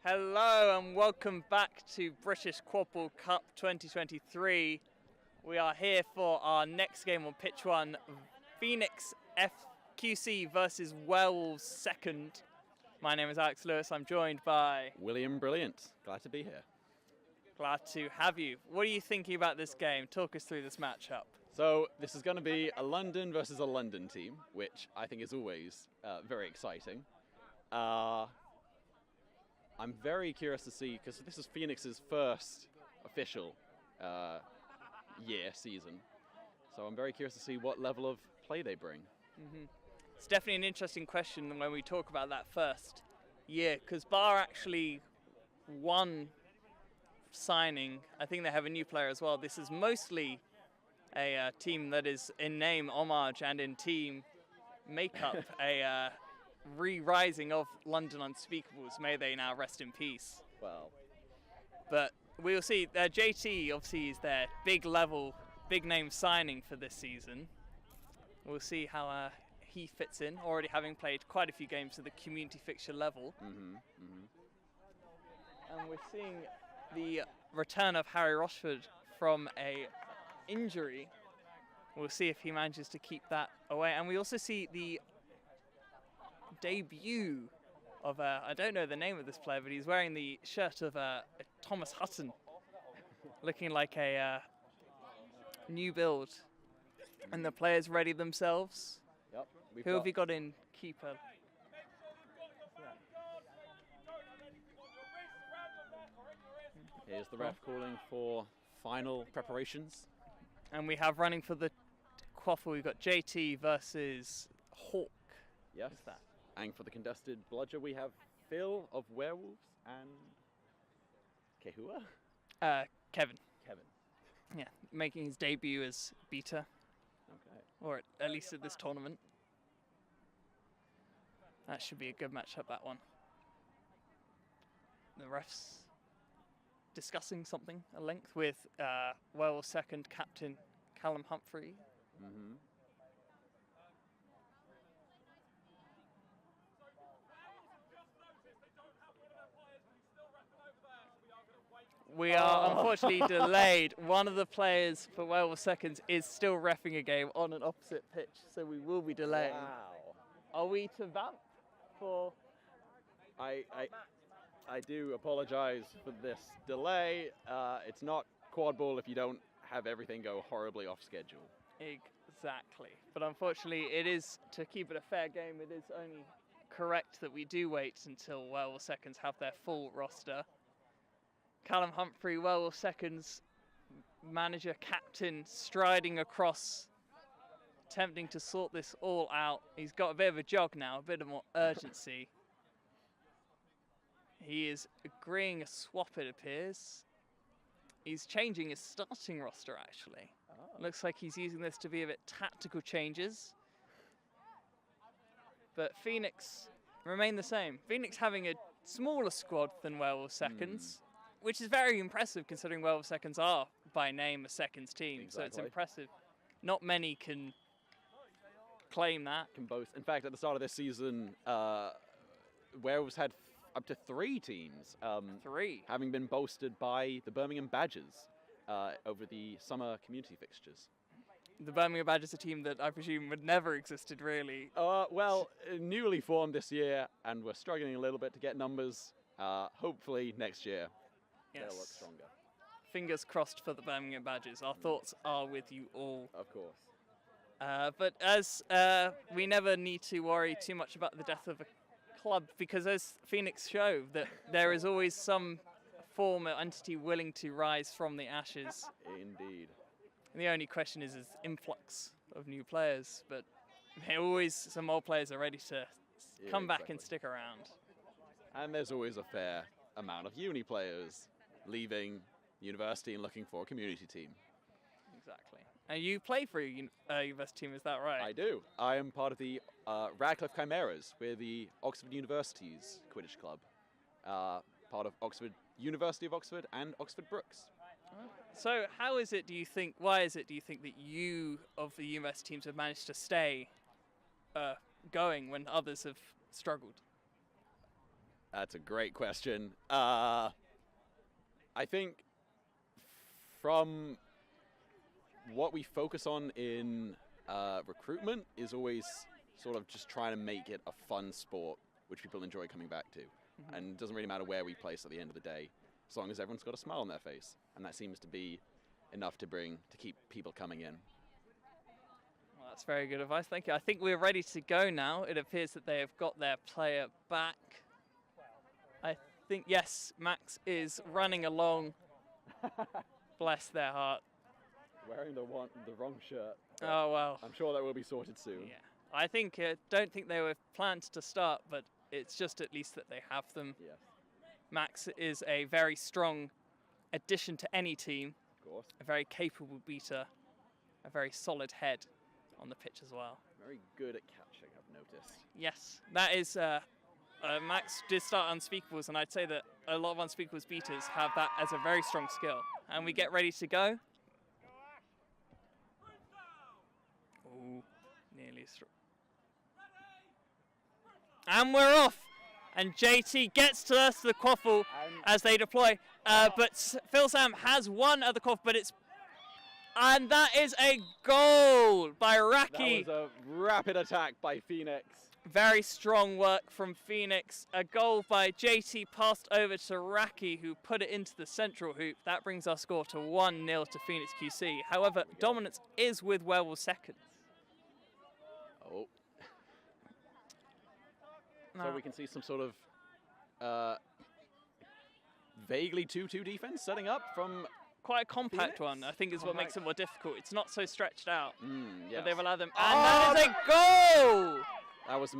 Hello and welcome back to British QuadballUK 2023. We are here for our next game on pitch 1, Phoenix FQC versus Werewolves second. My name is Alex Lewis, I'm joined by... William Brilliant, glad to be here. Glad to have you. What are you thinking about this game? Talk us through this matchup. So this is going to be a London versus a London team, which I think is always very exciting. I'm very curious to see, because this is Phoenix's first official season. So I'm very curious to see what level of play they bring. It's definitely an interesting question when we talk about that first year, because Bar actually won signing. I think they have a new player as well. This is mostly a team that is in name homage and in team makeup a re-rising of London Unspeakables. May they now rest in peace. Well, but we'll see. JT obviously is their big name signing for this season. We'll see how he fits in, already having played quite a few games at the community fixture level. And we're seeing the return of Harry Rochford from a injury. We'll see if he manages to keep that away. And we also see the debut of I don't know the name of this player, but he's wearing the shirt of Thomas Hutton, looking like a new build. And the players ready themselves. Yep. Who have you got in keeper? Here's the ref calling for final preparations. And we have running for the quaffle, we've got JT versus Hawk. Yes. Who's that? And for the contested bludger, we have Phil of Werewolves and Kehua? Kevin. Kevin. Yeah, making his debut as beta. Okay. Or at least at this tournament. That should be a good matchup, that one. The refs discussing something at length with Werewolves second captain Callum Humphrey. We are unfortunately delayed. One of the players for Werewolves seconds is still reffing a game on an opposite pitch, so we will be delaying. Wow. Are we to vamp for? I do apologize for this delay. It's not quadball if you don't have everything go horribly off schedule. Exactly. But unfortunately, it is, to keep it a fair game, it is only correct that we do wait until Werewolves seconds have their full roster. Callum Humphrey, Werewolves seconds manager, captain, striding across, attempting to sort this all out. He's got a bit of a jog now, a bit of more urgency. He is agreeing a swap, it appears. He's changing his starting roster, actually. Oh. Looks like he's using this to be a bit tactical changes. But Phoenix remain the same. Phoenix having a smaller squad than Werewolves seconds, which is very impressive considering Werewolves seconds are, by name, a seconds team. Exactly. So it's impressive. Not many can claim that. Can boast. In fact, at the start of this season, Werewolves had up to 3 teams. 3? Having been boasted by the Birmingham Badgers over the summer community fixtures. The Birmingham Badgers, a team that I presume would never existed, really. Well, newly formed this year, and we're struggling a little bit to get numbers. Hopefully next year they'll look stronger. Fingers crossed for the Birmingham Badgers. Our thoughts are with you all. Of course. But as we never need to worry too much about the death of a club, because as Phoenix show, that there is always some form or entity willing to rise from the ashes. Indeed. And the only question is influx of new players, but always some old players are ready to come back and stick around. And there's always a fair amount of uni players leaving university and looking for a community team. Exactly. And you play for a university team, is that right? I do. I am part of the Radcliffe Chimeras. We're the Oxford University's Quidditch club. Part of University of Oxford and Oxford Brookes. So how is it, do you think, why is it, do you think, that you of the university teams have managed to stay going when others have struggled? That's a great question. I think from what we focus on in recruitment is always sort of just trying to make it a fun sport which people enjoy coming back to. And it doesn't really matter where we place at the end of the day, as long as everyone's got a smile on their face. And that seems to be enough to keep people coming in. Well, that's very good advice, thank you. I think we're ready to go now. It appears that they have got their player back. I think, yes, Max is running along. Bless their heart. Wearing the wrong shirt. Oh, well. I'm sure that will be sorted soon. Yeah. I think, don't think they were planned to start, but it's just at least that they have them. Yes. Max is a very strong addition to any team. Of course. A very capable beater. A very solid head on the pitch as well. Very good at catching, I've noticed. Yes, that is... Max did start Unspeakables, and I'd say that a lot of Unspeakables beaters have that as a very strong skill. And we get ready to go. Oh, nearly through. And we're off. And JT gets to us to the quaffle as they deploy. But Phil Sam has one at the quaffle, but it's... And that is a goal by Raki. That was a rapid attack by Phoenix. Very strong work from Phoenix. A goal by JT passed over to Raki, who put it into the central hoop. That brings our score to 1-0 to Phoenix QC. However, dominance is with Werewolves seconds. Oh. So we can see some sort of vaguely 2-2 defense setting up from quite a compact Phoenix? one, I think, is what makes it more difficult. It's not so stretched out. Yes. But they've allowed them. And that is a goal! That was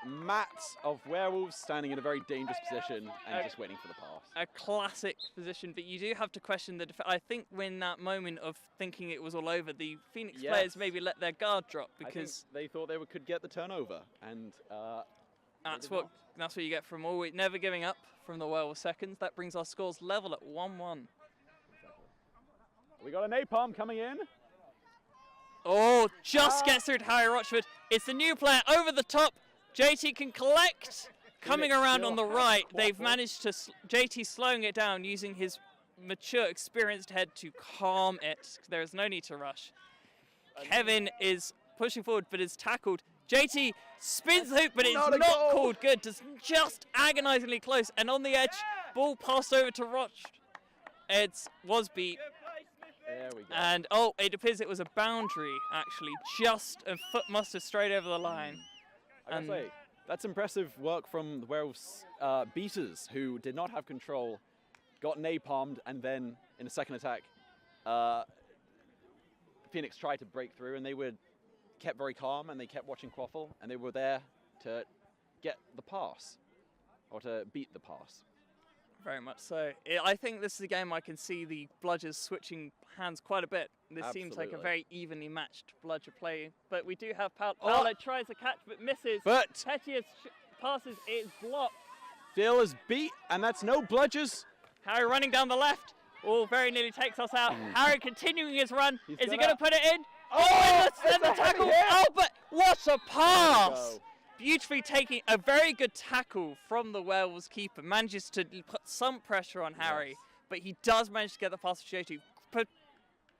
Matt of Werewolves standing in a very dangerous position and just waiting for the pass. A classic position, but you do have to question the I think when that moment of thinking it was all over, the Phoenix players maybe let their guard drop because they thought they could get the turnover, and that's what you get from always never giving up from the Werewolves seconds. That brings our scores level at 1-1. We got a napalm coming in. Oh, just gets through to Harry Rochford. It's the new player over the top. JT can collect. Coming around on the right, they've managed to... JT slowing it down using his mature, experienced head to calm it. There is no need to rush. Kevin is pushing forward, but is tackled. JT spins the hoop, but it's not called good. Just agonizingly close. And on the edge, ball passed over to Rochford. It was beat. There we go. And, it appears it was a boundary, actually. Just a foot must have strayed over the line. I gotta say, that's impressive work from the Werewolves beaters, who did not have control, got napalmed, and then, in a second attack, Phoenix tried to break through, and they kept very calm, and they kept watching Quaffle, and they were there to get the pass, or to beat the pass. Very much so. I think this is a game I can see the bludgers switching hands quite a bit. This seems like a very evenly matched bludger play. But we do have Paolo tries a catch but misses. But Petius passes, it's blocked. Phil is beat, and that's no bludgers. Harry running down the left. Oh, very nearly takes us out. Harry continuing his run. Is he going to put it in? Oh, and the tackle. Oh, but what a pass! Beautifully taking a very good tackle from the Werewolves keeper. Manages to put some pressure on Harry, but he does manage to get the pass to JT.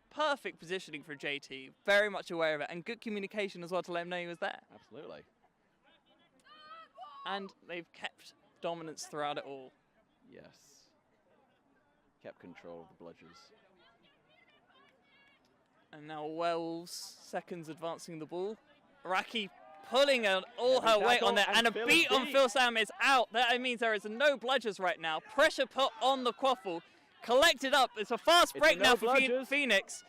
Perfect positioning for JT. Very much aware of it. And good communication as well to let him know he was there. Absolutely. And they've kept dominance throughout it all. Yes. Kept control of the bludgers. And now Werewolves seconds advancing the ball. Raki pulling all her weight on there, and a beat on Phil Sam is out. That means there is no bludgers right now. Pressure put on the Quaffle. Collected up. It's a fast break now for Phoenix.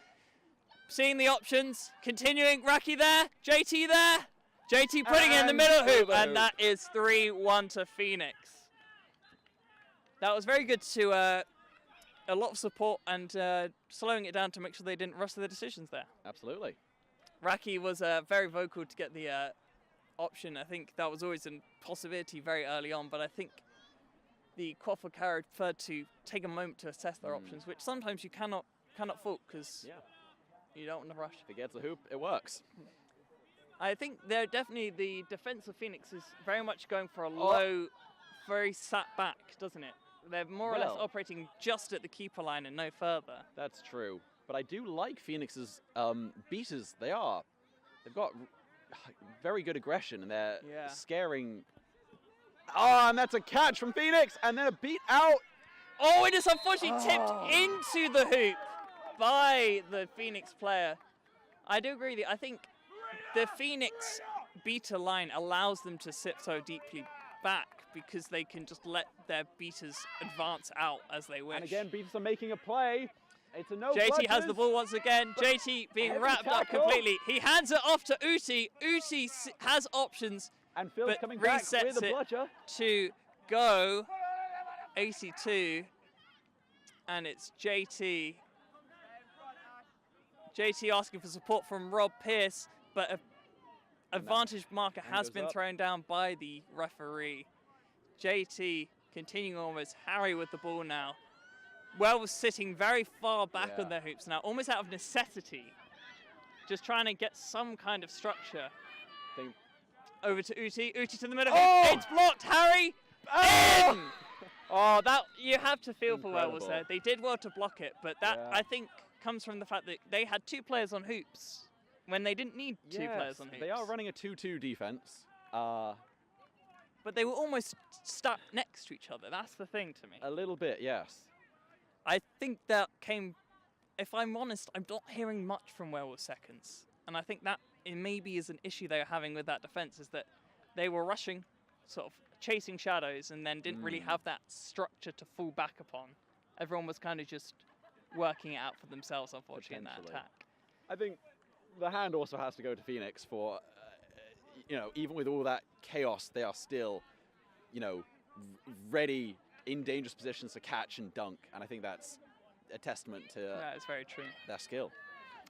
Seeing the options. Continuing. Raki there. JT there. JT putting it in the middle hoop. And that is 3-1 to Phoenix. That was very good to a lot of support and slowing it down to make sure they didn't rush their decisions there. Absolutely. Raki was very vocal to get the option. I think that was always a possibility very early on, but I think the Quaffle carrier preferred to take a moment to assess their options, which sometimes you cannot fault because you don't want to rush. If it gets the hoop, it works. I think they're definitely, the defense of Phoenix is very much going for a low very sat back, doesn't it? They're more or less Well. operating just at the keeper line and no further. That's true. But I do like Phoenix's beaters. They've got very good aggression, and they're Yeah. scaring. Oh, and that's a catch from Phoenix, and then a beat out. Oh, it is unfortunately tipped into the hoop by the Phoenix player. I do agree with you. I think the Phoenix beater line allows them to sit so deeply back because they can just let their beaters advance out as they wish. And again, beaters are making a play. It's a no. JT has the ball once again. JT being Heavy wrapped up tackle. completely. He hands it off to Uti. Uti has options And Phil's but coming back resets with a it. bludger. to go 82, and it's JT. JT asking for support from Rob Pierce, but an advantage marker has goes been up. thrown down by the referee. JT continuing on with Harry with the ball now. Wells sitting very far back Yeah. on their hoops now, almost out of necessity. Just trying to get some kind of structure. Think- Over to Uti. Uti to the middle. Oh! It's blocked. Harry Oh! in! Oh, that you have to feel for Werewolves Incredible. there. They did well to block it, but that Yeah. I think comes from the fact that they had 2 players on hoops when they didn't need 2 players on hoops. They are running a 2-2 defense. But they were almost stuck next to each other. That's the thing to me. A little bit, yes. I think that came, if I'm honest, I'm not hearing much from Werewolves seconds. And I think that it maybe is an issue they were having with that defense, is that they were rushing, sort of chasing shadows, and then didn't really have that structure to fall back upon. Everyone was kind of just working it out for themselves, unfortunately, in that Potentially. attack. I think the hand also has to go to Phoenix for, even with all that chaos, they are still, ready in dangerous positions to catch and dunk. And I think that's a testament to That is very true. their skill.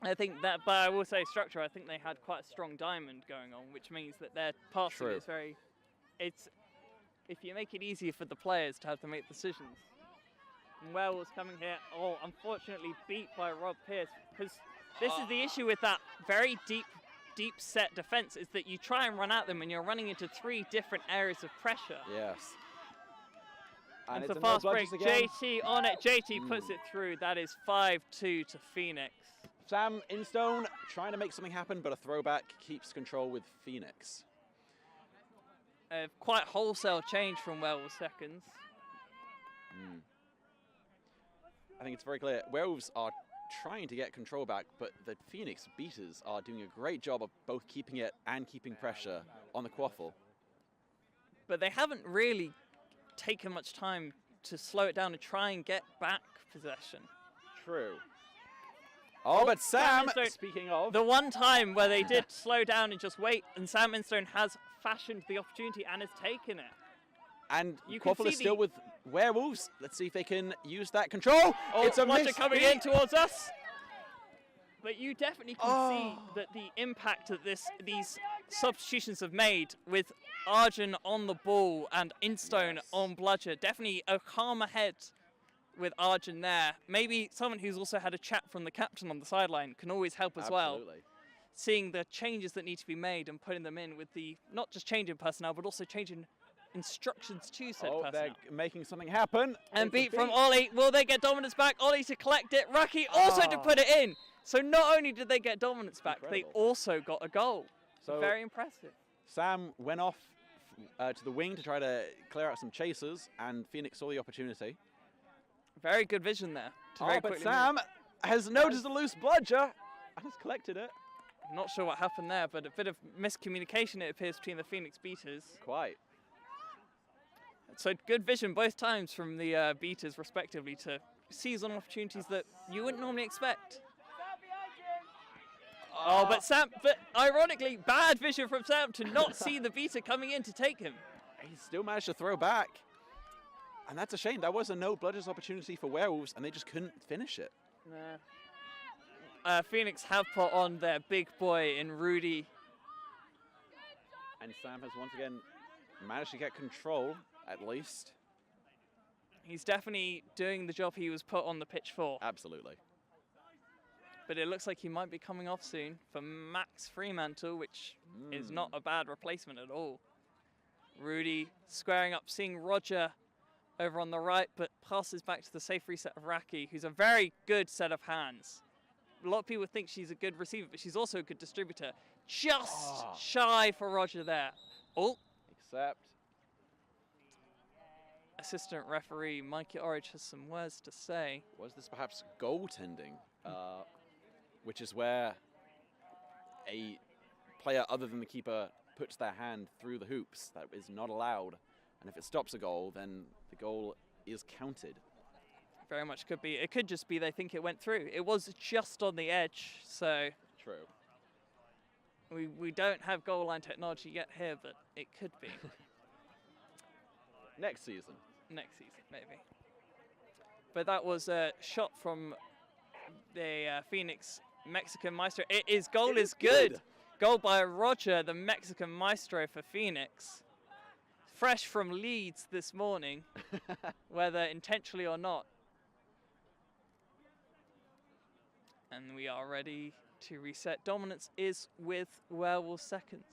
I think that, but I will say structure, I think they had quite a strong diamond going on, which means that their passing True. is very, if you make it easier for the players to have to make decisions. And Werewolves coming here, unfortunately beat by Rob Pierce, because this is the issue with that very deep set defense, is that you try and run at them and you're running into 3 different areas of pressure. Yes. And it's it's a a no fast break, bludgers again. JT on it, JT puts it through, that is 5-2 to Phoenix. Sam Instone trying to make something happen, but a throwback keeps control with Phoenix. Quite wholesale change from Werewolves seconds. I think it's very clear. Werewolves are trying to get control back, but the Phoenix beaters are doing a great job of both keeping it and keeping pressure on the quaffle. But they haven't really taken much time to slow it down and try and get back possession. True. Oh, but Sam, Instone- speaking of, The one time where they did slow down and just wait, and Sam Instone has fashioned the opportunity and has taken it. and you can quaffle see is still the- with Werewolves. Let's see if they can use that control. It's a Bludger miss coming beat. in towards us. But you definitely can see Oh. that the impact that these substitutions have made with Arjun on the ball and Instone Yes. on Bludger. Definitely a calmer head with Arjun there. Maybe someone who's also had a chat from the captain on the sideline can always help as well. Absolutely. Seeing the changes that need to be made and putting them in with the, not just changing personnel, but also changing instructions to said Oh, personnel. they're making something happen. And It's a beat from Ollie. Will they get dominance back? Ollie to collect it. Raki also to put it in. So not only did they get dominance back, they Incredible. also got a goal. So Very impressive. Sam went off to the wing to try to clear out some chasers, and Phoenix saw the opportunity. Very good vision there. To very But quickly Sam has noticed a loose bludger and has collected it. move. Not sure what happened there, but a bit of miscommunication it appears between the Phoenix beaters. Quite. So good vision both times from the beaters respectively to seize on opportunities that you wouldn't normally expect. Oh, but ironically, bad vision from Sam to not see the beater coming in to take him. He still managed to throw back. And that's a shame. That was a no bludgers opportunity for Werewolves, and they just couldn't finish it. Phoenix have put on their big boy in Rudy. And Sam has once again managed to get control, at least. He's definitely doing the job he was put on the pitch for. Absolutely. But it looks like he might be coming off soon for Max Fremantle, which is not a bad replacement at all. Rudy squaring up, seeing Roger over on the right, but passes back to the safe reset of Raki, who's a very good set of hands. A lot of people think she's a good receiver, but she's also a good distributor. Just shy for Roger there. Oh. Except. Assistant referee Mikey Orridge has some words to say. Was this perhaps goaltending? Which is where a player other than the keeper puts their hand through the hoops. That is not allowed. And if it stops a goal, then the goal is counted. Very much could be. It could just be they think it went through. It was just on the edge, so... True. We don't have goal line technology yet here, but it could be. Next season. Next season, maybe. But that was a shot from the Phoenix Mexican Maestro. Goal is good. Goal by Roger, the Mexican Maestro for Phoenix. Fresh from Leeds this morning, whether intentionally or not. And we are ready to reset. Dominance is with Werewolves seconds.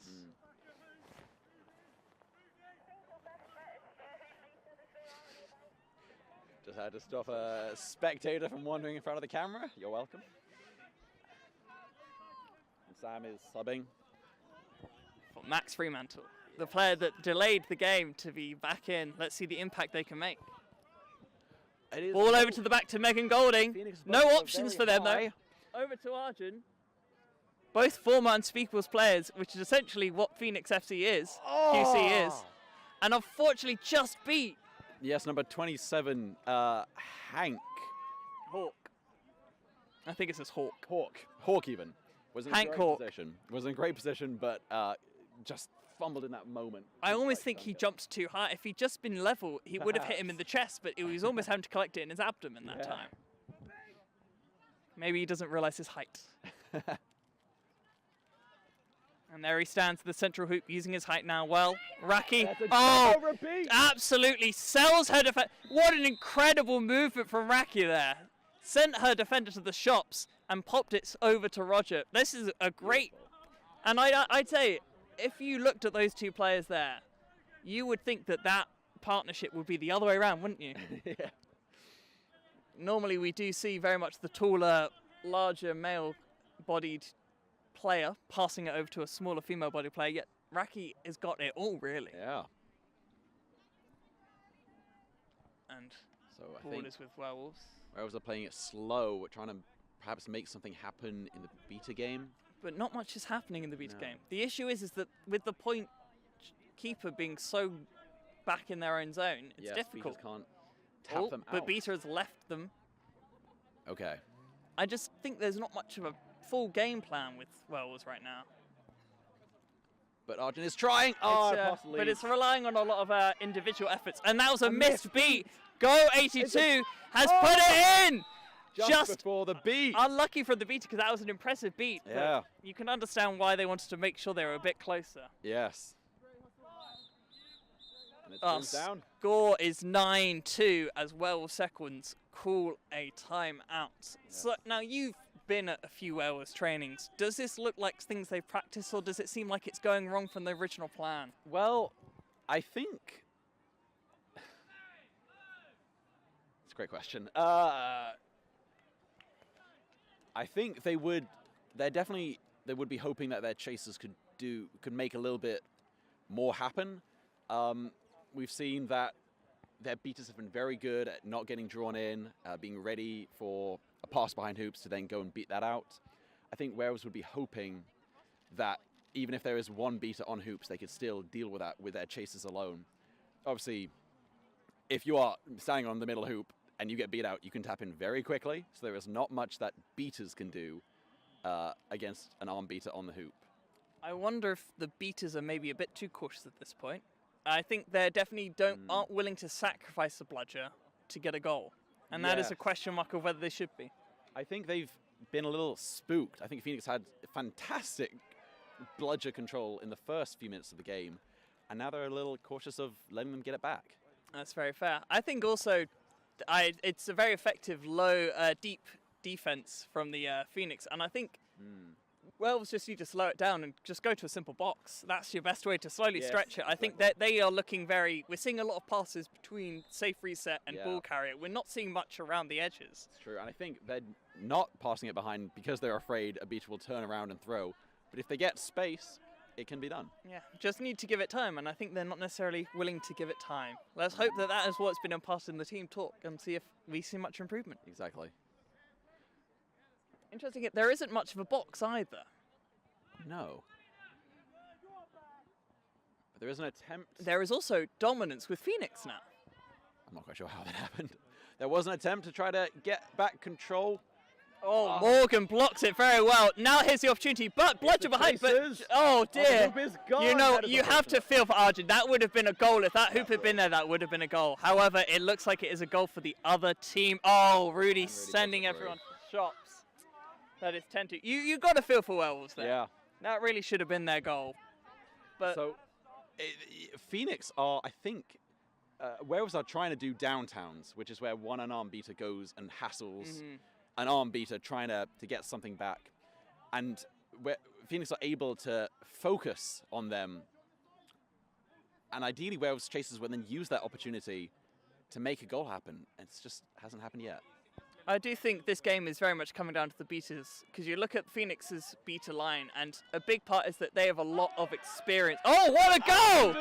Just had to stop a spectator from wandering in front of the camera. You're welcome. And Sam is subbing. For Max Fremantle, the player that delayed the game to be back in. Let's see the impact they can make. Ball over to the back to Megan Golding. No options for them, though. Over to Arjun. Both former Unspeakables players, which is essentially what Phoenix FC is, QC is. And unfortunately just beat. Yes, number 27, Hank. Hawk. I think it says Hawk. Hawk even. Was in Hank great Hawk. position. Was in great position, but just fumbled in that moment. I almost think he jumped too high. If he'd just been level, he would have hit him in the chest, but he was almost having to collect it in his abdomen that time. Maybe he doesn't realize his height. And there he stands at the central hoop, using his height now well. Raki, absolutely sells her defense. What an incredible movement from Raki there. Sent her defender to the shops and popped it over to Roger. This is a great... And I'd say, if you looked at those two players there, you would think that that partnership would be the other way around, wouldn't you? Yeah. Normally we do see very much the taller, larger male-bodied player passing it over to a smaller female-bodied player, yet Raki has got it all, really. Yeah. And so I ball think is with Werewolves. Werewolves are playing it slow. We're trying to perhaps make something happen in the beta game. But not much is happening in the beta game. The issue is that with the point keeper being so back in their own zone, it's difficult. Beaters can't tap them out. But Beta has left them. Okay. I just think there's not much of a full game plan with Werewolves right now. But Arjun is trying. But it's relying on a lot of individual efforts. And that was a missed beat. Go 82 has put it in. Just before the beat. Unlucky for the beat because that was an impressive beat. Yeah. But you can understand why they wanted to make sure they were a bit closer. Yes. And it turns down. Score is 9-2 as Werewolves seconds call a timeout. Yes. So now you've been at a few Werewolves trainings. Does this look like things they've practiced, or does it seem like it's going wrong from the original plan? Well, I think it's a great question. I think they would be hoping that their chasers could make a little bit more happen. We've seen that their beaters have been very good at not getting drawn in, being ready for a pass behind hoops to then go and beat that out. I think Werewolves would be hoping that even if there is one beater on hoops, they could still deal with that with their chasers alone. Obviously, if you are standing on the middle hoop and you get beat out, you can tap in very quickly. So there is not much that beaters can do against an arm beater on the hoop. I wonder if the beaters are maybe a bit too cautious at this point. I think they definitely aren't willing to sacrifice the bludger to get a goal. And that is a question mark of whether they should be. I think they've been a little spooked. I think Phoenix had fantastic bludger control in the first few minutes of the game. And now they're a little cautious of letting them get it back. That's very fair. I think also it's a very effective low, deep defense from the Phoenix. And I think Werewolves just need to slow it down and just go to a simple box. That's your best way to slowly Yes, stretch it. I think that they are looking very... We're seeing a lot of passes between safe reset and ball carrier. We're not seeing much around the edges. It's true, and I think they're not passing it behind because they're afraid a beater will turn around and throw. But if they get space, it can be done. Yeah, just need to give it time, and I think they're not necessarily willing to give it time. Let's hope that that is what's been imparted in the team talk and see if we see much improvement. Exactly. Interesting, there isn't much of a box either. No. But there is an attempt. There is also dominance with Phoenix now. I'm not quite sure how that happened. There was an attempt to try to get back control. Oh, Morgan blocks it very well. Now here's the opportunity, but bludger behind. But oh dear! The hoop is gone. You know, you have to feel for Arjun. That would have been a goal. If that hoop had been there, that would have been a goal. However, it looks like it is a goal for the other team. Oh, Rudy sending everyone to shops. That is 10-2. You got to feel for Werewolves there. Yeah. That really should have been their goal. But so, Phoenix are, I think, Werewolves are trying to do downtowns, which is where one unarmed beater goes and hassles an arm beater trying to get something back. And where Phoenix are able to focus on them. And ideally, Werewolves chasers will then use that opportunity to make a goal happen. It just hasn't happened yet. I do think this game is very much coming down to the beaters, because you look at Phoenix's beater line, and a big part is that they have a lot of experience. Oh, what a goal!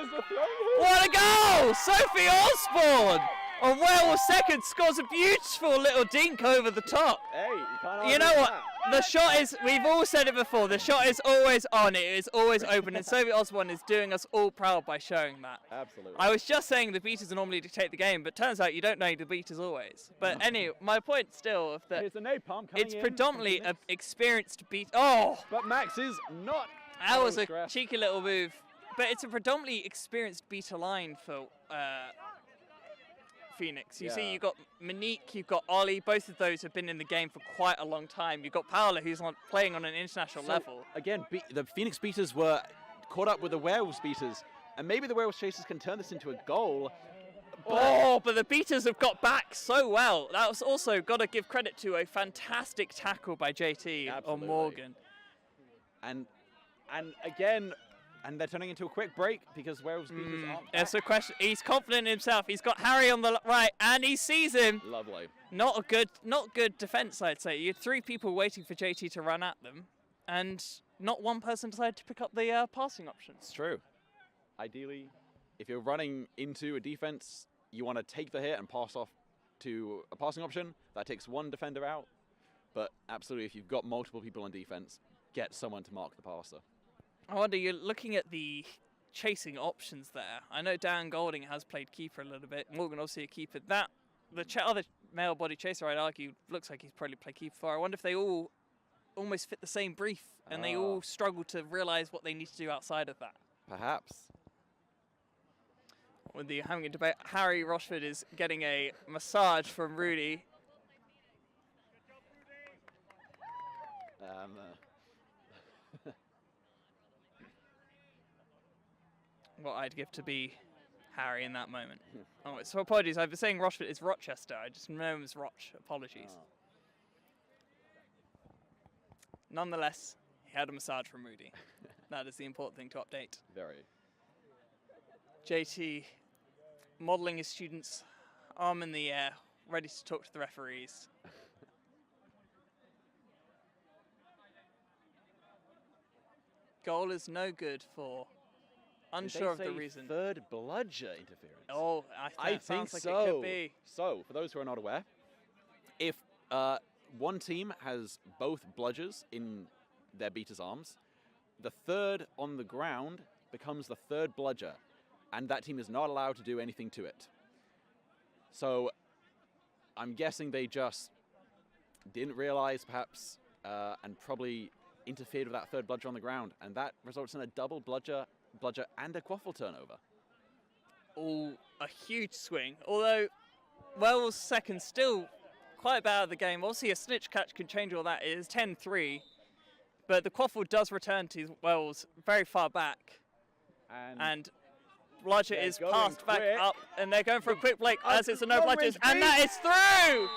What a goal! Sophie Osborne on Werewolves second scores a beautiful little dink over the top. Hey, you can't You know what? The shot is, we've all said it before, the shot is always on, it is always open, and Sophie Osborne is doing us all proud by showing that. Absolutely. I was just saying the beaters normally dictate the game, but turns out you don't know the beaters always. But anyway, my point still of that Here's the napalm coming it's in predominantly from an Phoenix. experienced beat. Oh! But Max is not. That was a stressed. cheeky little move. But it's a predominantly experienced beater line for Phoenix. You see, you've got Monique, you've got Ollie. Both of those have been in the game for quite a long time. You've got Paola, who's playing on an international level. Again, the Phoenix beaters were caught up with the Werewolves beaters, and maybe the Werewolves chasers can turn this into a goal. But the beaters have got back so well. That was also got to give credit to a fantastic tackle by JT on Morgan. And again, and they're turning into a quick break because Werewolves beaters aren't back. It's a question. He's confident in himself. He's got Harry on the right, and he sees him. Lovely. Not good defense, I'd say. You had 3 people waiting for JT to run at them, and not one person decided to pick up the passing option. It's true. Ideally, if you're running into a defense, you want to take the hit and pass off to a passing option. That takes one defender out. But absolutely, if you've got multiple people on defense, get someone to mark the passer. I wonder, you're looking at the chasing options there. I know Dan Golding has played keeper a little bit. Morgan obviously a keeper. The other male body chaser, I'd argue, looks like he's probably played keeper for. I wonder if they all almost fit the same brief and they all struggle to realise what they need to do outside of that. Perhaps. With the having a debate, Harry Rochford is getting a massage from Rudy. What I'd give to be Harry in that moment. Oh, so apologies. I've been saying Rochford. It's Rochester. I just know him as Roch. Apologies. Nonetheless, he had a massage from Rudy. That is the important thing to update. Very. JT modelling his students, arm in the air, ready to talk to the referees. Goal is no good for unsure of the reason. Third bludger interference. Oh, I think so. Like it could be. So, for those who are not aware, if one team has both bludgers in their beater's arms, the third on the ground becomes the third bludger, and that team is not allowed to do anything to it. So, I'm guessing they just didn't realize, perhaps, and probably interfered with that third bludger on the ground, and that results in a double bludger and a quaffle turnover. All a huge swing, although Wells' second still quite bad at the game. Obviously a snitch catch can change all that. It is 10-3, but the quaffle does return to Wells very far back, and bludger is passed back up, and they're going for a quick break as it's a no bludgers, and that is through!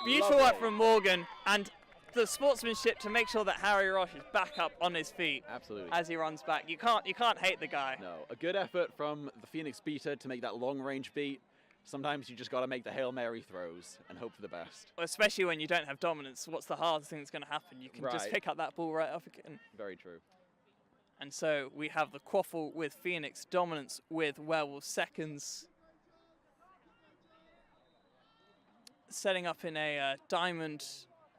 Beautiful work from Morgan, and the sportsmanship to make sure that Harry Roche is back up on his feet. Absolutely. As he runs back. You can't hate the guy. No, a good effort from the Phoenix beater to make that long-range beat. Sometimes you just got to make the Hail Mary throws and hope for the best. Especially when you don't have dominance. What's the hardest thing that's going to happen? You can just pick up that ball right off again. Very true. And so we have the quaffle with Phoenix, dominance with Werewolves seconds. Setting up in a diamond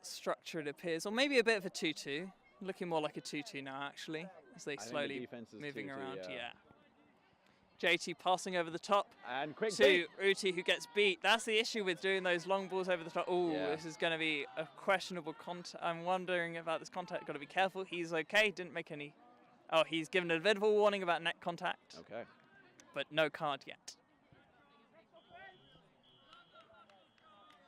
structure, it appears, or maybe a bit of a 2-2. Looking more like a 2-2 now, actually, as they slowly moving around. Yeah. JT passing over the top and quick to Uti, who gets beat. That's the issue with doing those long balls over the top. Oh, this is going to be a questionable contact. I'm wondering about this contact. Got to be careful. He's okay. Didn't make any. Oh, he's given a bit of a warning about neck contact. Okay. But no card yet.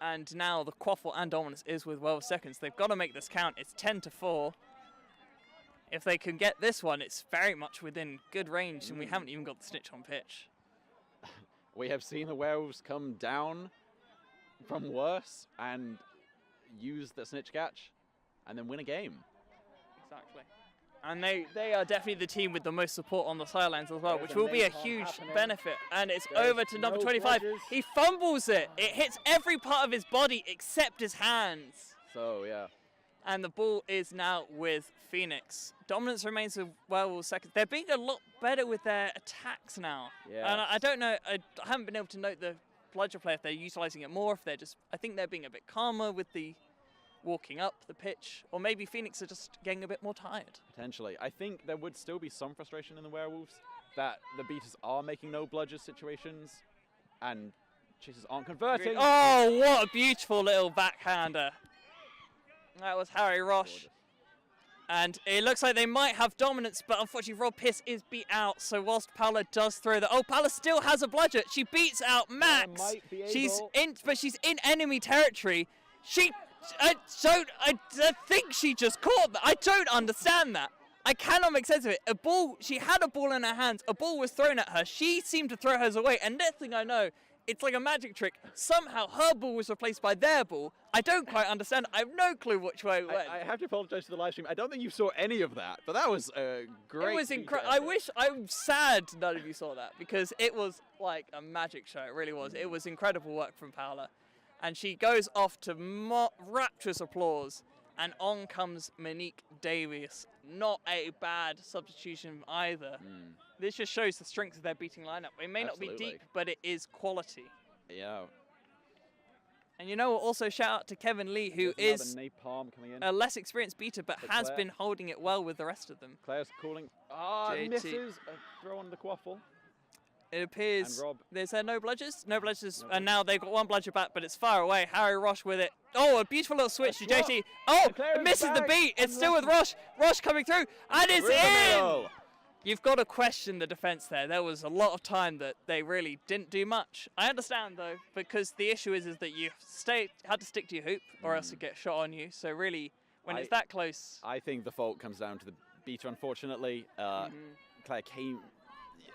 And now the quaffle and dominance is with Werewolves seconds. They've got to make this count. It's 10-4. If they can get this one, it's very much within good range, and we haven't even got the snitch on pitch. We have seen the Werewolves come down from worse and use the snitch catch and then win a game. Exactly. And they are definitely the team with the most support on the sidelines as well, which will be a huge benefit. And it's over to number 25. He fumbles it. It hits every part of his body except his hands. So, yeah. And the ball is now with Phoenix. Dominance remains with Werewolves seconds. They're being a lot better with their attacks now. Yeah. And I don't know, I haven't been able to note the bludger play if they're utilizing it more, if they're just, I think they're being a bit calmer with the walking up the pitch, or maybe Phoenix are just getting a bit more tired. Potentially. I think there would still be some frustration in the Werewolves that the beaters are making no bludgers situations and chasers aren't converting. Oh, what a beautiful little backhander. That was Harry Roche. Gorgeous. And it looks like they might have dominance, but unfortunately Rob Piss is beat out. So whilst Paula does throw that, oh, Paula still has a bludger. She beats out Max. She's in enemy territory. I think she just caught that. I don't understand that. I cannot make sense of it. She had a ball in her hands. A ball was thrown at her. She seemed to throw hers away. And next thing I know, it's like a magic trick. Somehow her ball was replaced by their ball. I don't quite understand. I have no clue which way it went. I have to apologize to the live stream. I don't think you saw any of that, but that was great. It was incredible. I'm sad none of you saw that because it was like a magic show. It really was. It was incredible work from Paula. And she goes off to rapturous applause. And on comes Monique Davies. Not a bad substitution either. This just shows the strength of their beating lineup. It may not be deep, but it is quality. Yeah. And you know what? Also shout out to Kevin Lee, who is napalm coming in. A less experienced beater, but has been holding it well with the rest of them. Claire's calling. Misses a throw on the quaffle. It appears there's no bludgers? No bludgers. And now they've got one bludger back, but it's far away. Harry Roche with it. Oh, a beautiful little switch to JT. Oh, it misses the beat. It's still with Roche. Roche coming through. And it's in! You've got to question the defense there. There was a lot of time that they really didn't do much. I understand, though, because the issue is that you had to stick to your hoop or else it gets shot on you. So really, when it's that close... I think the fault comes down to the beater, unfortunately. Claire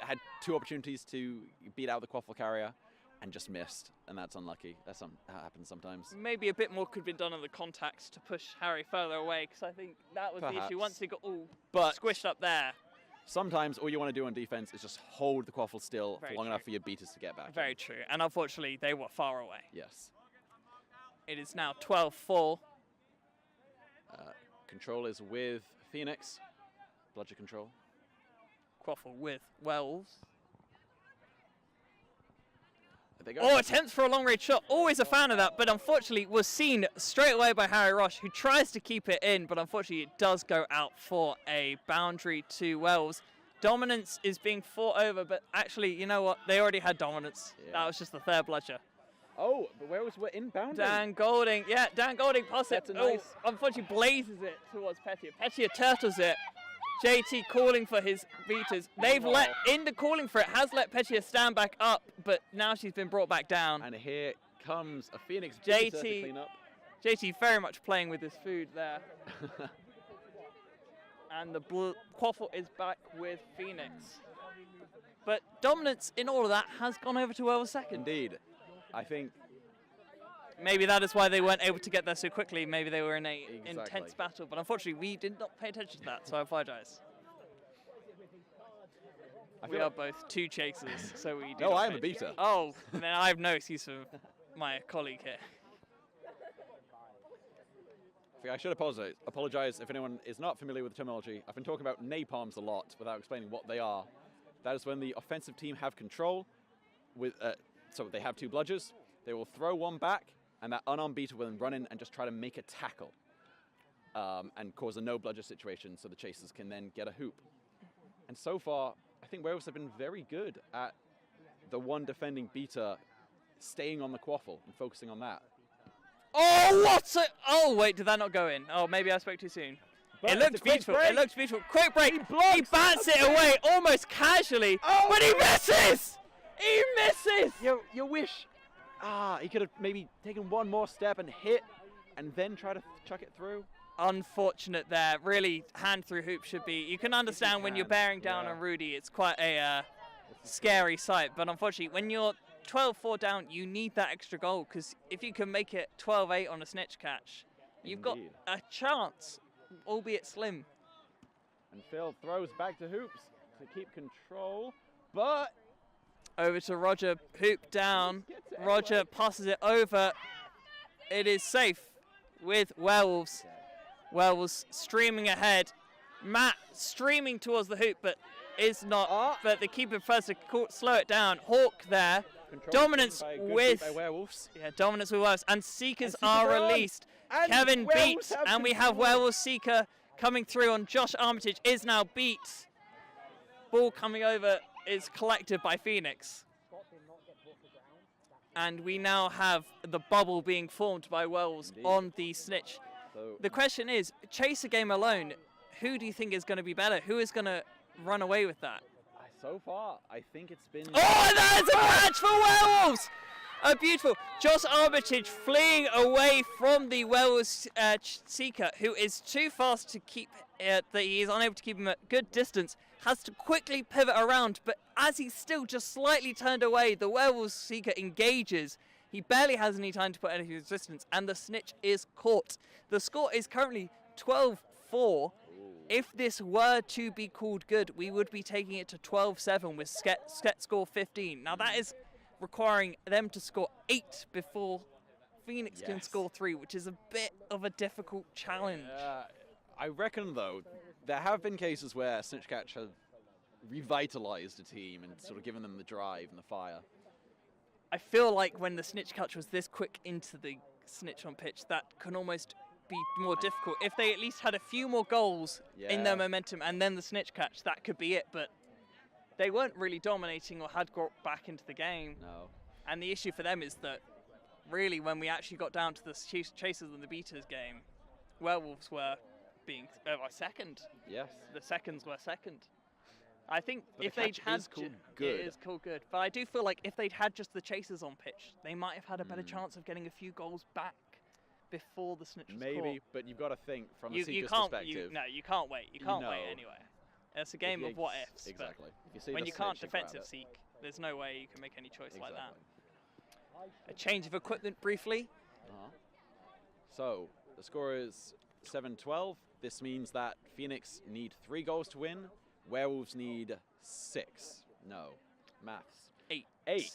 had two opportunities to beat out the quaffle carrier and just missed, and that's unlucky. That happens sometimes. Maybe a bit more could have been done on the contact to push Harry further away, because I think that was the issue. Once he got squished up there. Sometimes all you want to do on defense is just hold the quaffle still for long enough for your beaters to get back. Very true, and unfortunately they were far away. Yes. It is now 12-4. Control is with Phoenix. Bludger control. Quaffle with Werewolves. Oh, attempts for a long-range shot. Always a fan of that, but unfortunately was seen straight away by Harry Roche, who tries to keep it in, but unfortunately it does go out for a boundary to Werewolves. Dominance is being fought over, but actually, you know what? They already had dominance. Yeah. That was just the third bludger. Oh, but Werewolves were inbound. Dan Golding, Dan Golding passes it. Nice. Unfortunately blazes it towards Pettier. Pettier turtles it. JT calling for his beaters. They've let, in the calling for it, has let Pettier stand back up, but now she's been brought back down. And here comes a Phoenix beater to clean up. JT very much playing with his food there. And the quaffle is back with Phoenix. But dominance in all of that has gone over to Werewolves second. Indeed. I think maybe that is why they weren't able to get there so quickly. Maybe they were in a Exactly. intense battle, but unfortunately we did not pay attention to that, so I apologize. We are both 2 chasers, so we do No, not I am pay a beater. Oh, then I have no excuse for my colleague here. I should apologize if anyone is not familiar with the terminology. I've been talking about napalms a lot without explaining what they are. That is when the offensive team have control, so they have 2 bludgers. They will throw one back, and that unarmed beater will then run in and just try to make a tackle and cause a no bludger situation so the chasers can then get a hoop. And so far, I think Werewolves have been very good at the one defending beater staying on the quaffle and focusing on that. Oh, what a... Oh, wait, did that not go in? Oh, maybe I spoke too soon. But it looked beautiful. It looked beautiful. Quick break. He bats it away almost casually, but he misses! He misses! You wish he could have maybe taken one more step and hit and then try to chuck it through. Unfortunate there. Really, hand through hoop should be... You can understand when you're bearing down on Rudy, it's quite a scary sight. But unfortunately, when you're 12-4 down, you need that extra goal, because if you can make it 12-8 on a snitch catch, you've got a chance, albeit slim. And Phil throws back to hoops to keep control, but... Over to Roger, hoop down. Roger passes it over. It is safe with Werewolves. Werewolves streaming ahead. Matt streaming towards the hoop, but is not. But the keeper first to slow it down. Hawk there. Dominance with Werewolves. Yeah, dominance with Werewolves. And Seekers are released. And Kevin beats, and we have Werewolves Seeker coming through on Josh Armitage. Is now beat. Ball coming over is collected by Phoenix. And we now have the bubble being formed by Werewolves on the snitch. The question is, chaser game alone, who do you think is going to be better? Who is going to run away with that? So far, I think it's been... Oh, and that is a match for Werewolves! Beautiful. Josh Armitage fleeing away from the Werewolves Seeker, who is too fast to keep... he is unable to keep him at good distance. Has to quickly pivot around, but as he's still just slightly turned away, the Werewolves Seeker engages. He barely has any time to put any resistance, and the snitch is caught. The score is currently 12-4. If this were to be called good, we would be taking it to 12-7 with Sket score 15. Now that is requiring them to score 8 before Phoenix can score 3, which is a bit of a difficult challenge. I reckon, though, there have been cases where Snitch Catch has revitalized a team and sort of given them the drive and the fire. I feel like when the Snitch Catch was this quick into the snitch on pitch, that can almost be more difficult. If they at least had a few more goals in their momentum and then the snitch catch, that could be it. But they weren't really dominating or had got back into the game. No. And the issue for them is that really when we actually got down to the chasers and the beaters game, Werewolves were being second. Yes. The seconds were second. I think but if they'd had good. It is cool good. But I do feel like if they'd had just the chasers on pitch, they might have had a better chance of getting a few goals back before the snitch was Maybe, caught. but you've got to think from a Seeker's perspective. perspective. You can't wait. You can't wait anyway. It's a game of what ifs. Exactly. When you can't defensive seek, there's no way you can make any choice like that. A change of equipment briefly. So the score is 7-12. This means that Phoenix need 3 goals to win. Werewolves need 6. No. Maths. 8. 8.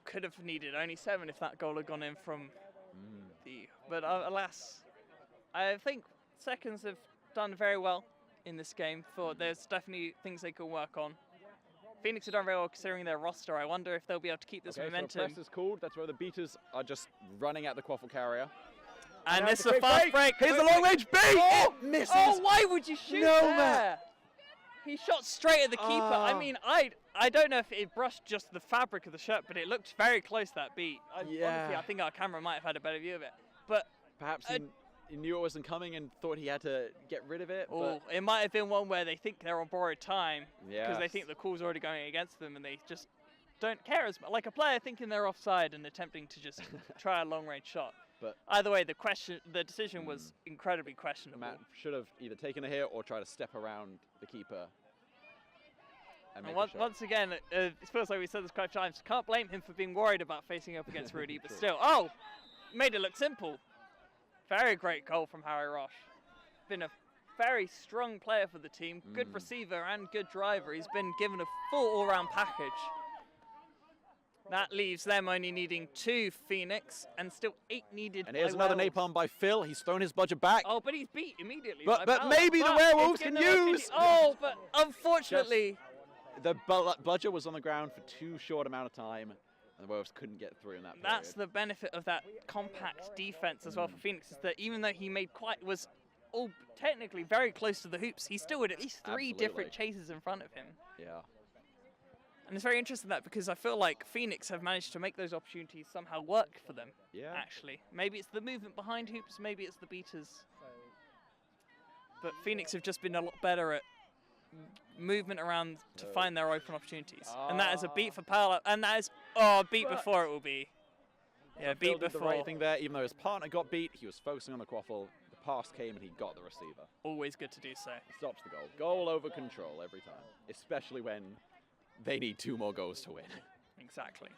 Could have needed only 7 if that goal had gone in from the... But alas, I think seconds have done very well in this game. There's definitely things they can work on. Phoenix have done very well considering their roster. I wonder if they'll be able to keep this momentum. So press is called. That's where the beaters are just running at the quaffle carrier. And this is a fast break. Here's the long range beat! Oh, misses! Oh, why would you shoot there? Man. He shot straight at the keeper. I mean, I don't know if it brushed just the fabric of the shirt, but it looked very close, that beat. Honestly, I think our camera might have had a better view of it. But perhaps he knew it wasn't coming and thought he had to get rid of it. Oh, it might have been one where they think they're on borrowed time because they think the call's already going against them and they just don't care as much. Like a player thinking they're offside and attempting to just try a long-range shot. But either way, the decision was incredibly questionable. Matt should have either taken a hit or tried to step around the keeper. and And make a shot. once again, it feels like we said this quite a few times. Can't blame him for being worried about facing up against Rudy, but True. still. Made it look simple. Very great goal from Harry Roche. Been a very strong player for the team. Good receiver and good driver. He's been given a full all-round package. That leaves them only needing 2 Phoenix and still 8 needed. And here's another napalm by Phil. He's thrown his bludger back. Oh, but he's beat immediately. But by Ballard. maybe the But Werewolves it's can given them use. Oh, but unfortunately. The bludger was on the ground for too short amount of time, and the Werewolves couldn't get through in that period. That's the benefit of that compact defense as well for Phoenix, is that even though he was all technically very close to the hoops, he still had at least 3 different chases in front of him. Yeah. And it's very interesting that, because I feel like Phoenix have managed to make those opportunities somehow work for them. Yeah. Actually, maybe it's the movement behind hoops, maybe it's the beaters. But Phoenix have just been a lot better at movement around to find their open opportunities. And that is a beat for Paolo, and that is a beat before it will be. Yeah, beat Phil did before. the right thing there. Even though his partner got beat, he was focusing on the quaffle. The pass came and he got the receiver. Always good to do so. Stops the goal. Goal over control every time, especially when they need 2 more goals to win. Exactly.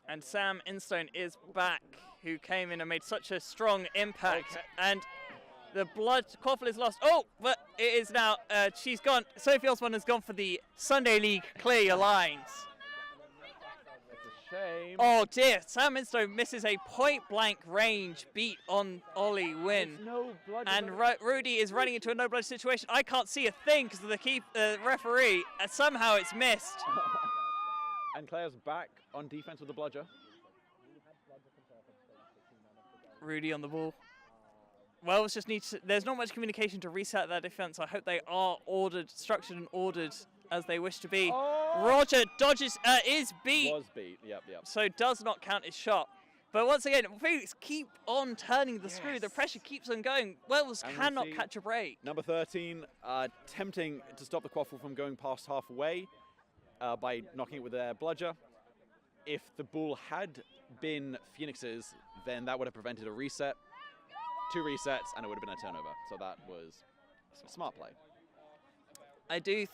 And Sam Instone is back, who came in and made such a strong impact. Okay. And the quaffle is lost. Oh, but it is now, she's gone. Sophie Osborne has gone for the Sunday League clear your lines. It's a shame. Oh dear, Sam Instone misses a point-blank range beat on Ollie Wynn. No blood. And Rudy is running into a no-blood situation. I can't see a thing because of the referee, and somehow it's missed. And Claire's back on defense with the bludger. Rudy on the ball. Wells just needs to, there's not much communication to reset that defense. I hope they are structured and ordered as they wish to be. Oh! Roger dodges, is beat. Was beat, yep. So does not count his shot. But once again, Phoenix keep on turning the screw. The pressure keeps on going. Wells cannot catch a break. Number 13 attempting to stop the quaffle from going past halfway by knocking it with their bludger. If the ball had been Phoenix's, then that would have prevented a reset. 2 resets, and it would have been a turnover. So that was a smart play. I do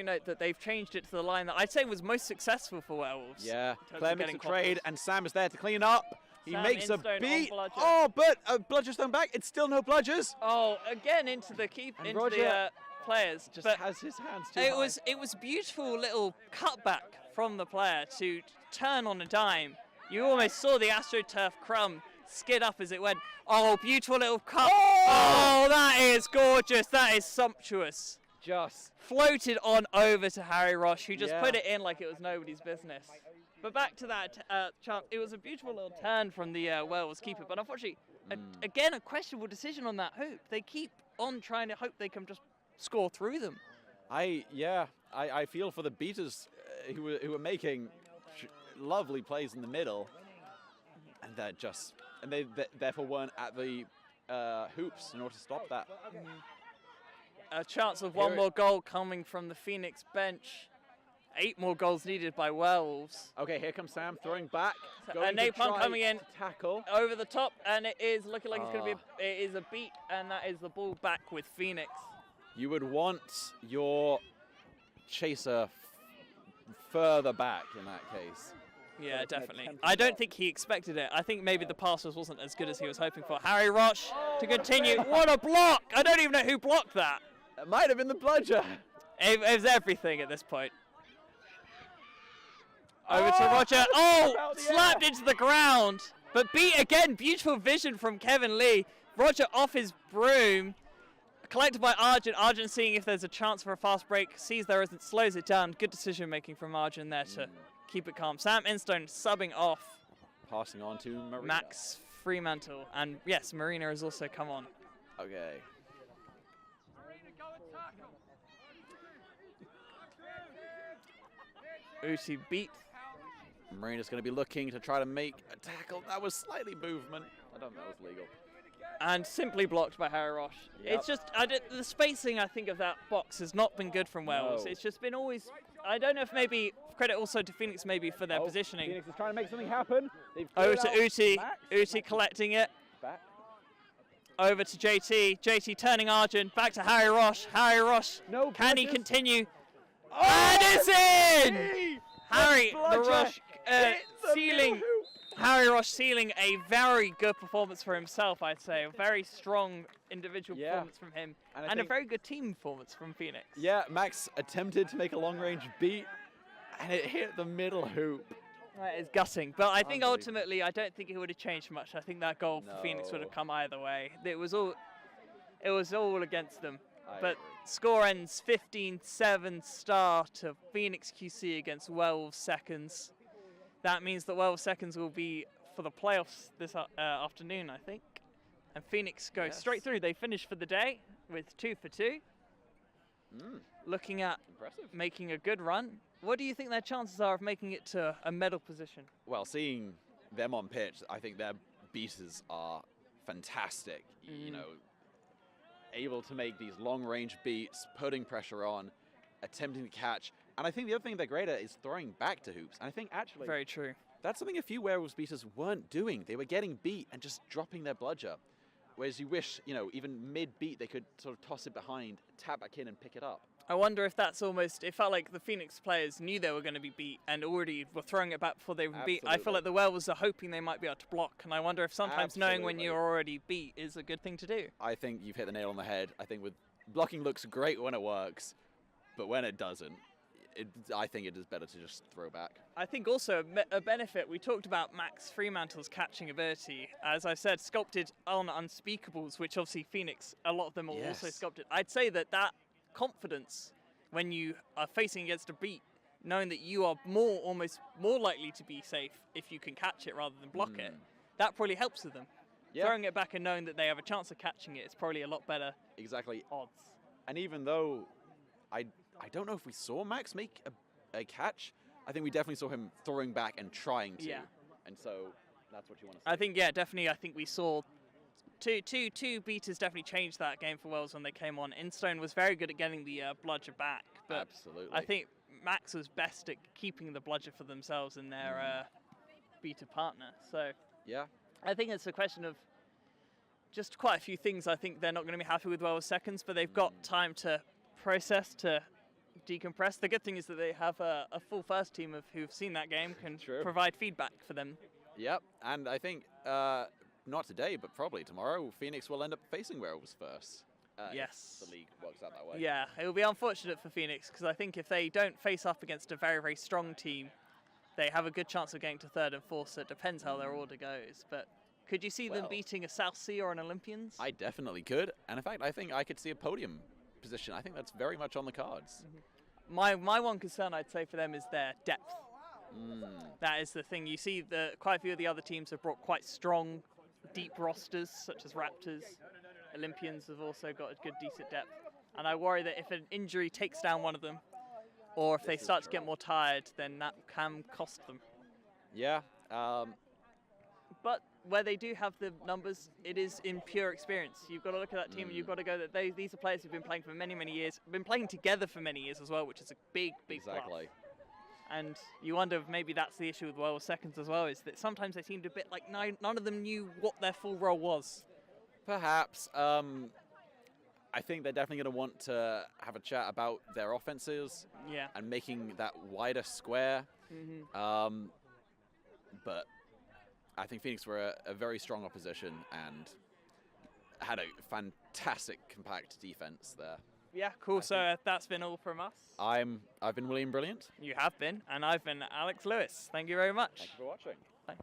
note that they've changed it to the line that I'd say was most successful for Werewolves. Yeah, in terms Claire of makes a getting trade, quaffles. and Sam is there to clean up. He Sam makes a Instone on beat. bludger. Oh, but a bludger's thrown back. It's still no bludgers. Oh, again into the And Roger players. Just but has his hands too it high. was beautiful little cutback from the player to turn on a dime. You almost saw the AstroTurf crumb skid up as it went. Oh, beautiful little cut. Oh, that is gorgeous. That is sumptuous. Just Floated on over to Harry Roche, who just put it in like it was nobody's business. But back to that chance, it was a beautiful little turn from the Werewolves keeper, but unfortunately, again, a questionable decision on that hoop. They keep on trying to hope they can just score through them. I feel for the beaters who were making lovely plays in the middle, and they therefore weren't at the hoops in order to stop that. A chance of one more goal coming from the Phoenix bench. 8 more goals needed by Werewolves. Okay, here comes Sam throwing back. And Napalm coming in to tackle over the top, and it is looking like it's going to be it is a beat, and that is the ball back with Phoenix. You would want your chaser further back in that case. Yeah, definitely. I don't think he expected it. I think maybe the pass wasn't as good as he was hoping for. Harry Roche to continue. What a block! I don't even know who blocked that. It might have been the bludger. It was everything at this point. Over to Roger. Oh, slapped into the ground. But beat again. Beautiful vision from Kevin Lee. Roger off his broom. Collected by Arjun. Arjun seeing if there's a chance for a fast break. Sees there isn't. Slows it down. Good decision making from Arjun there to keep it calm. Sam Instone subbing off. Passing on to Marina. Max Fremantle. And yes, Marina has also come on. Okay. Uti beat. Marina's going to be looking to try to make a tackle. That was slightly movement. I don't know if it was legal. And simply blocked by Harry Roche. Yep. It's just, the spacing, I think, of that box has not been good from Werewolves. No. It's just been always, I don't know if maybe, credit also to Phoenix maybe for their positioning. Phoenix is trying to make something happen. Over to Uti. Uti collecting it. Back. Over to JT. JT turning Arjun. Back to Harry Roche. Harry Roche. No Can he bludgers. continue? And it's in! Harry, the bludger rush, hit the sealing. middle hoop. Harry Roche sealing a very good performance for himself, I'd say. A very strong individual performance from him. And a very good team performance from Phoenix. Yeah, Max attempted to make a long-range beat, and it hit the middle hoop. That is gutting. But I think ultimately, I don't think it would have changed much. I think that goal for Phoenix would have come either way. It was all against them. But score ends 15-7 star to Phoenix QC against Werewolves Seconds. That means that Werewolves Seconds will be for the playoffs this afternoon, I think. And Phoenix go straight through. They finish for the day with 2 for 2. Looking at making a good run. What do you think their chances are of making it to a medal position? Well, seeing them on pitch, I think their beaters are fantastic. You know, able to make these long-range beats, putting pressure on, attempting to catch. And I think the other thing they're great at is throwing back to hoops. And I think actually... Very true. That's something a few Werewolves beaters weren't doing. They were getting beat and just dropping their bludger. Whereas you wish, you know, even mid-beat, they could sort of toss it behind, tap back in and pick it up. I wonder if that's almost... It felt like the Phoenix players knew they were going to be beat and already were throwing it back before they were beat. I feel like the Werewolves are hoping they might be able to block. And I wonder if sometimes knowing when you're already beat is a good thing to do. I think you've hit the nail on the head. I think with blocking looks great when it works, but when it doesn't, I think it is better to just throw back. I think also a benefit, we talked about Max Fremantle's catching ability. As I said, sculpted on Unspeakables, which obviously Phoenix, a lot of them are also sculpted. I'd say that confidence when you are facing against a beat, knowing that you are almost more likely to be safe if you can catch it rather than block it, that probably helps with them. Throwing it back and knowing that they have a chance of catching it is probably a lot better odds. And even though I don't know if we saw Max make a catch, I think we definitely saw him throwing back and trying to. And so that's what you want to see. I think, definitely. I think we saw two beaters definitely changed that game for Wells when they came on. Instone was very good at getting the bludger back. But I think Max was best at keeping the bludger for themselves and their beater partner. So I think it's a question of just quite a few things. I think they're not going to be happy with Wells Seconds, but they've got time to process, to decompress. The good thing is that they have a full first team who've seen that game, can provide feedback for them. Yep, and I think not today, but probably tomorrow, Phoenix will end up facing Werewolves first. Yes. If the league works out that way. Yeah, it will be unfortunate for Phoenix because I think if they don't face up against a very, very strong team, they have a good chance of getting to third and fourth, so it depends how their order goes. But could you see them beating a South Sea or an Olympians? I definitely could, and in fact, I think I could see a podium position. I think that's very much on the cards. My one concern, I'd say, for them is their depth. That is the thing. You see quite a few of the other teams have brought quite strong, deep rosters, such as Raptors. Olympians have also got a good, decent depth. And I worry that if an injury takes down one of them, or if they start to get more tired, then that can cost them. Yeah. But where they do have the numbers, it is in pure experience. You've got to look at that team and you've got to go that these are players who've been playing for many, many years, been playing together for many years as well, which is a big, big plus. And you wonder if maybe that's the issue with Werewolves Seconds as well, is that sometimes they seemed a bit like none of them knew what their full role was. Perhaps. I think they're definitely going to want to have a chat about their offenses and making that wider square. But I think Phoenix were a very strong opposition and had a fantastic compact defense there. Yeah, cool. So that's been all from us. I've been William Brilliant. You have been, and I've been Alex Lewis. Thank you very much. Thank you for watching. Bye.